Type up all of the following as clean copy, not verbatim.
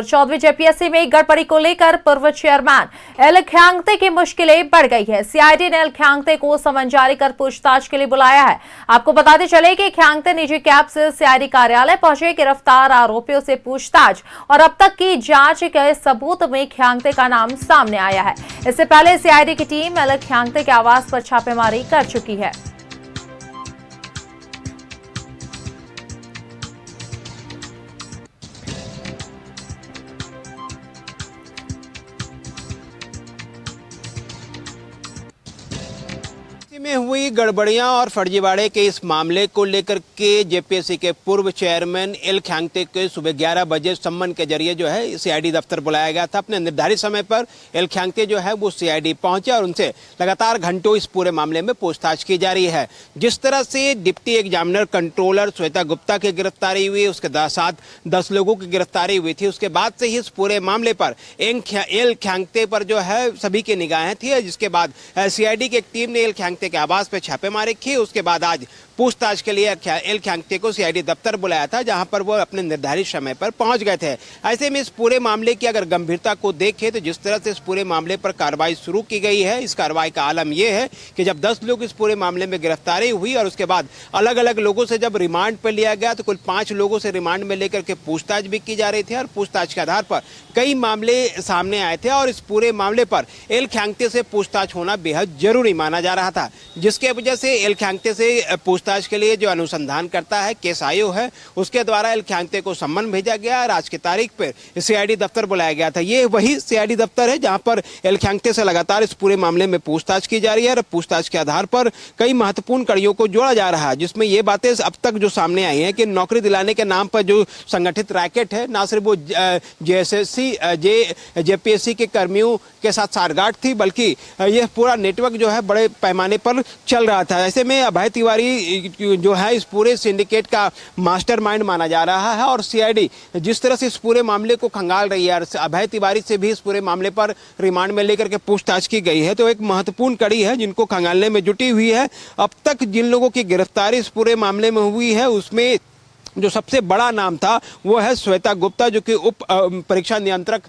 चौदहवीं जेपीएससी में गड़बड़ी को लेकर पूर्व चेयरमैन एल ख्यांगते की मुश्किलें बढ़ गई है। सीआईडी ने एल ख्यांगते को समन जारी कर पूछताछ के लिए बुलाया है। आपको बताते चले कि ख्यांगते निजी कैब से सीआईडी कार्यालय पहुंचे। गिरफ्तार आरोपियों से पूछताछ और अब तक की जांच के सबूत में ख्यांगते का नाम सामने आया है। इससे पहले सीआईडी की टीम एल ख्यांगते के आवास पर छापेमारी कर चुकी है। में हुई गड़बड़ियां और फर्जीवाड़े के इस मामले को लेकर के जेपीएससी के पूर्व चेयरमैन एल ख्यांगते के सुबह 11 बजे सम्मन के जरिए जो है सीआईडी दफ्तर बुलाया गया था। अपने निर्धारित समय पर एल ख्यांगते जो है वो सीआईडी पहुंचे और उनसे लगातार घंटों इस पूरे मामले में पूछताछ की जा रही है। जिस तरह से deputy examiner controller Shweta Gupta की गिरफ्तारी हुई, उसके साथ 10 लोगों की गिरफ्तारी हुई थी, उसके बाद से ही इस पूरे मामले पर एल ख्यांगते पर जो है सभी की निगाहें थी। जिसके बाद सीआईडी की एक टीम ने एल ख्यांगते के आवास पे छापेमारी की। उसके बाद आज पूछताछ के लिए एल ख्यांगते को सीआईडी दफ्तर बुलाया था, जहां पर वो अपने निर्धारित समय पर पहुंच गए थे। ऐसे में इस पूरे मामले की अगर गंभीरता को देखें तो जिस तरह से इस पूरे मामले पर कार्रवाई शुरू की गई है, इस कार्रवाई का आलम यह है कि जब 10 लोग इस पूरे मामले में गिरफ्तारी हुई और उसके बाद अलग अलग लोगों से जब रिमांड पर लिया गया तो कुल 5 लोगों से रिमांड में लेकर के पूछताछ भी की जा रही थी और पूछताछ के आधार पर कई मामले सामने आए थे और इस पूरे मामले पर एल ख्यांगते से पूछताछ होना बेहद जरूरी माना जा रहा था। जिसके वजह से एल ख्यांगते से पूछताछ के लिए जो अनुसंधान करता है केस आयोग है, उसके द्वारा एल ख्यांगते को सम्मन भेजा गया और आज की तारीख पर सीआईडी दफ्तर बुलाया गया था। ये वही सीआईडी दफ्तर है जहां पर एल ख्यांगते से लगातार इस पूरे मामले में पूछताछ की जा रही है और पूछताछ के आधार पर कई महत्वपूर्ण कड़ियों को जोड़ा जा रहा है, जिसमें ये बातें अब तक जो सामने आई हैं कि नौकरी दिलाने के नाम पर जो संगठित रैकेट है, ना सिर्फ वो जेपीएससी के कर्मियों के साथ सारगांठ थी, बल्कि यह पूरा नेटवर्क जो है बड़े पैमाने पर चल रहा था। ऐसे में अभय तिवारी जो है इस पूरे सिंडिकेट का मास्टरमाइंड माना जा रहा है और सीआईडी जिस तरह से इस पूरे मामले को खंगाल रही है, अभय तिवारी से भी इस पूरे मामले पर रिमांड में लेकर के पूछताछ की गई है, तो एक महत्वपूर्ण कड़ी है जिनको खंगालने में जुटी हुई है। अब तक जिन लोगों की गिरफ्तारी इस पूरे मामले में हुई है उसमें जो सबसे बड़ा नाम था वो है श्वेता गुप्ता, जो कि उप परीक्षा नियंत्रक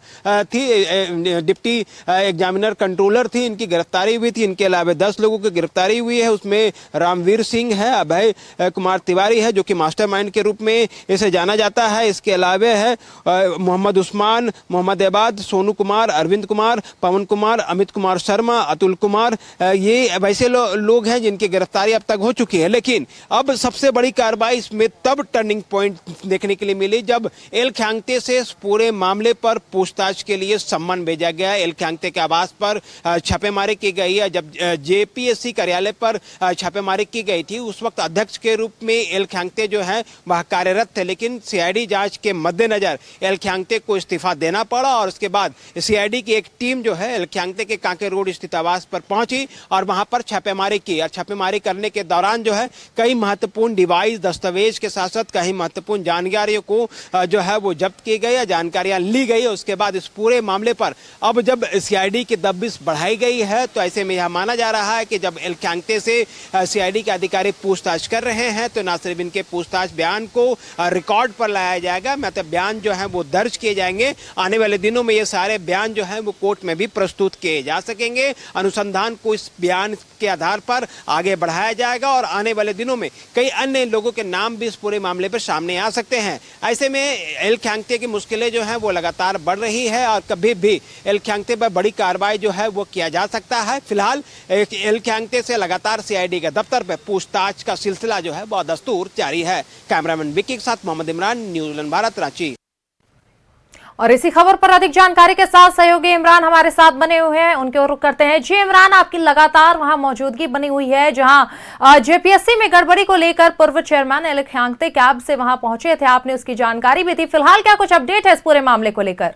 थी, डिप्टी एग्जामिनर कंट्रोलर थी। इनकी गिरफ्तारी हुई थी। इनके अलावा 10 लोगों की गिरफ्तारी हुई है। उसमें रामवीर सिंह है, अभय कुमार तिवारी है जो कि मास्टरमाइंड के रूप में इसे जाना जाता है। इसके अलावा है मोहम्मद उस्मान, मोहम्मद एबाद, सोनू कुमार, अरविंद कुमार, पवन कुमार, अमित कुमार शर्मा, अतुल कुमार, ये वैसे लोग हैं जिनकी गिरफ्तारी अब तक हो चुकी है। लेकिन अब सबसे बड़ी कार्रवाई इसमें तब टर्निंग पॉइंट देखने के लिए मिली जब एल ख्यांगते से इस पूरे मामले पर पूछताछ के लिए सम्मन भेजा गया। एल ख्यांगते के आवास पर छापेमारी की गई है। जब जेपीएससी कार्यालय पर छापेमारी की गई थी उस वक्त अध्यक्ष के रूप में एल ख्यांगते जो है वह कार्यरत थे, लेकिन सीआईडी जांच के मद्देनजर एल ख्यांगते को इस्तीफा देना पड़ा और उसके बाद सीआईडी की एक टीम जो है एल ख्यांगते के कांके रोड स्थित आवास पर पहुंची और वहां पर छापेमारी की। और छापेमारी करने के दौरान जो है कई महत्वपूर्ण डिवाइस, दस्तावेज के साथ साथ कई महत्वपूर्ण जानकारियों को जो है वो जब्त की गई, जानकारियां ली गई। उसके बाद इस पूरे मामले पर अब जब सीआईडी की दबिश बढ़ाई गई है तो ऐसे में यह माना जा रहा है कि जब एल ख्यांगते से सीआईडी के अधिकारी पूछताछ कर रहे हैं तो न सिर्फ इनके पूछताछ बयान को रिकॉर्ड पर लाया जाएगा, मतलब बयान जो है वो दर्ज किए जाएंगे। आने वाले दिनों में ये सारे बयान जो है वो कोर्ट में भी प्रस्तुत किए जा सकेंगे। अनुसंधान को इस बयान के आधार पर आगे बढ़ाया जाएगा और आने वाले दिनों में कई अन्य लोगों के नाम भी इस पूरे मामले पर सामने आ सकते हैं। ऐसे में एल ख्यांगते की मुश्किलें जो हैं वो लगातार बढ़ रही है और कभी भी एल ख्यांगते पर बड़ी कार्रवाई जो है वो किया जा सकता है। फिलहाल एल ख्यांगते से लगातार सीआईडी के दफ्तर पर पूछताछ का सिलसिला जो है बदस्तूर जारी है। कैमरामैन विक्की के साथ मोहम्मद इमरान, न्यूज़ भारत, रांची। और इसी खबर पर अधिक जानकारी के साथ सहयोगी इमरान हमारे साथ बने हुए हैं, उनके ओर रुख करते हैं। जी इमरान, आपकी लगातार वहां मौजूदगी बनी हुई है जहां जेपीएससी में गड़बड़ी को लेकर पूर्व चेयरमैन एल ख्यांगते कैब से वहां पहुंचे थे, आपने उसकी जानकारी भी दी। फिलहाल क्या कुछ अपडेट है इस पूरे मामले को लेकर?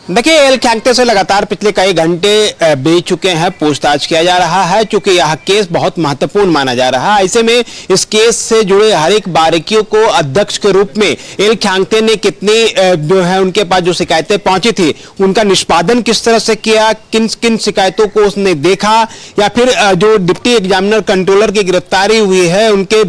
देखिए, एल ख्यांगते से लगातार पिछले कई घंटे बीत चुके हैं, पूछताछ किया जा रहा है। चूंकि यह केस बहुत महत्वपूर्ण माना जा रहा है, ऐसे में इस केस से जुड़े हर एक बारीकियों को अध्यक्ष के रूप में एल ख्यांगते ने कितनी जो है उनके पास जो शिकायतें पहुंची थी उनका निष्पादन किस तरह से किया, किन किन शिकायतों को उसने देखा, या फिर जो डिप्टी एग्जामिनर कंट्रोलर की गिरफ्तारी हुई है उनके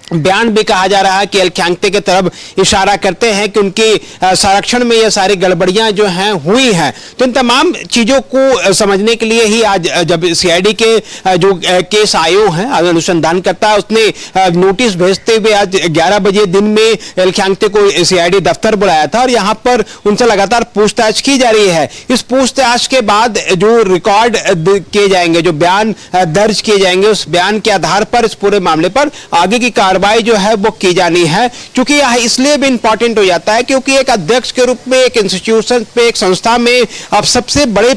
बयान भी कहा जा रहा है कि एल ख्यांगते की तरफ इशारा करते हैं कि उनकी संरक्षण में ये सारी गड़बड़ियां जो हैं हुई हैं। तो इन तमाम चीजों को समझने के लिए ही आज जब सीआईडी के जो केस आयोग हैं अनुसंधान करता है उसने नोटिस भेजते हुए आज 11 बजे दिन में एल ख्यांगते को सीआईडी दफ्तर बुलाया था और यहां पर उनसे लगातार पूछताछ की जा रही है। इस पूछताछ के बाद जो रिकॉर्ड किए जाएंगे, जो बयान दर्ज किए जाएंगे, उस बयान के आधार पर इस पूरे मामले पर आगे की कार्रवाई जो है वो की जानी है। क्योंकि यह इसलिए भी इंपॉर्टेंट हो जाता है क्योंकि एक अध्यक्ष के रूप में एक इंस्टीट्यूशन पे, एक संस्था में आप सबसे बड़े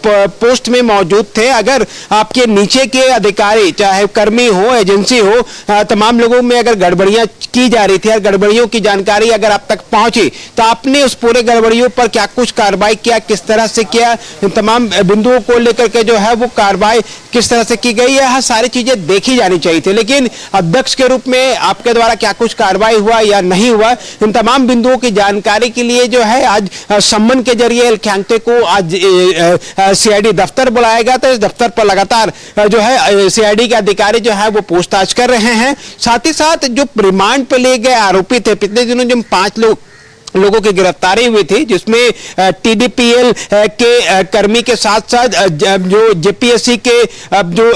पोस्ट में मौजूद थे। अगर आपके नीचे के अधिकारी, चाहे कर्मी हो, एजेंसी हो, तमाम लोगों में अगर गड़बड़ियां की जा रही थी और गड़बड़ियों की जानकारी अगर आप तक पहुंची तो आपने उस पूरे गड़बड़ियों पर क्या कुछ कार्रवाई किया, किस तरह से किया, इन तमाम बिंदुओं को लेकर के जो है वो कार्रवाई किस तरह से की गई है, सारी चीजें देखी जानी चाहिए थी। लेकिन अध्यक्ष के रूप में आपके द्वारा क्या कुछ कार्रवाई हुआ या नहीं हुआ, इन तमाम बिंदुओं की जानकारी के लिए जो है आज सम्मन के जरिए एल ख्यांगते को आज सीआईडी दफ्तर बुलाएगा। तो इस दफ्तर पर लगातार जो है सीआईडी के अधिकारी जो है वो पूछताछ कर रहे हैं। साथ ही साथ जो रिमांड पे ले गए आरोपी थे, पिछले दिनों जो 5 लोगों की गिरफ्तारी हुई थी जिसमें टीडीपीएल के कर्मी के साथ साथ जो जेपीएससी के जो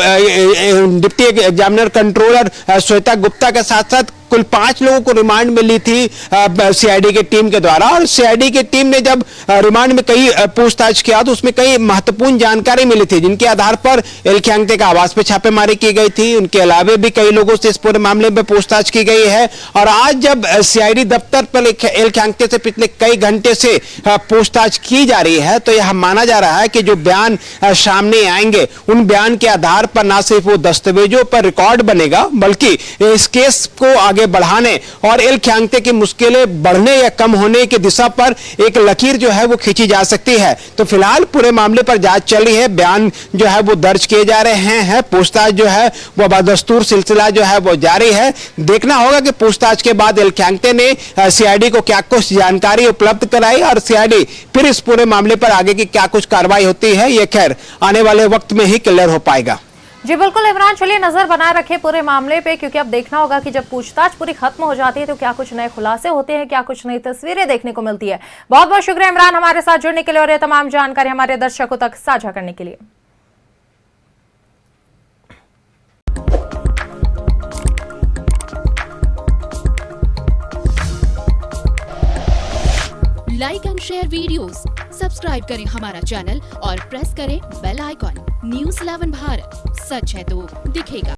deputy examiner controller Shweta Gupta के साथ साथ कुल 5 लोगों को रिमांड में ली थी सीआईडी की टीम के द्वारा। और सीआईडी की टीम ने जब रिमांड में कई पूछताछ किया तो उसमें कई महत्वपूर्ण जानकारी मिली थी जिनके आधार पर एल ख्यांगते का आवास पे छापेमारी की गई थी। उनके अलावे भी कई लोगों से इस पूरे मामले में पूछताछ की गई है। और आज जब सीआईडी दफ्तर पर एल ख्यांगते से पिछले कई घंटे से पूछताछ की जा रही है तो यह माना जा रहा है कि जो बयान सामने आएंगे उन बयान के आधार पर न सिर्फ वो दस्तावेजों पर रिकॉर्ड बनेगा बल्कि इस केस को आगे बढ़ाने और एल ख्यांगते की मुश्किलें बढ़ने या कम होने की दिशा पर एक लकीर जो है वो खींची जा सकती है। तो फिलहाल पूरे मामले पर जांच चल रही है, बयान जो है वो दर्ज किए जा रहे हैं, पूछताछ जो है वो बदस्तूर सिलसिला जो है वो जारी है। देखना होगा कि पूछताछ के बाद एल ख्यांगते ने सीआईडी को क्या कुछ जानकारी उपलब्ध कराई और सीआईडी फिर इस पूरे मामले पर आगे की क्या कुछ कार्रवाई होती है, ये खैर आने वाले वक्त में ही क्लियर हो पाएगा। जी बिल्कुल इमरान, चलिए नजर बनाए रखे पूरे मामले पे क्योंकि अब देखना होगा कि जब पूछताछ पूरी खत्म हो जाती है तो क्या कुछ नए खुलासे होते हैं, क्या कुछ नई तस्वीरें देखने को मिलती है। बहुत बहुत शुक्रिया इमरान हमारे साथ जुड़ने के लिए और ये तमाम जानकारी हमारे दर्शकों तक साझा करने के लिए। Like and share videos, subscribe करें हमारा चैनल और प्रेस करें बेल आइकॉन। न्यूज़ 11 भारत, सच है तो दिखेगा।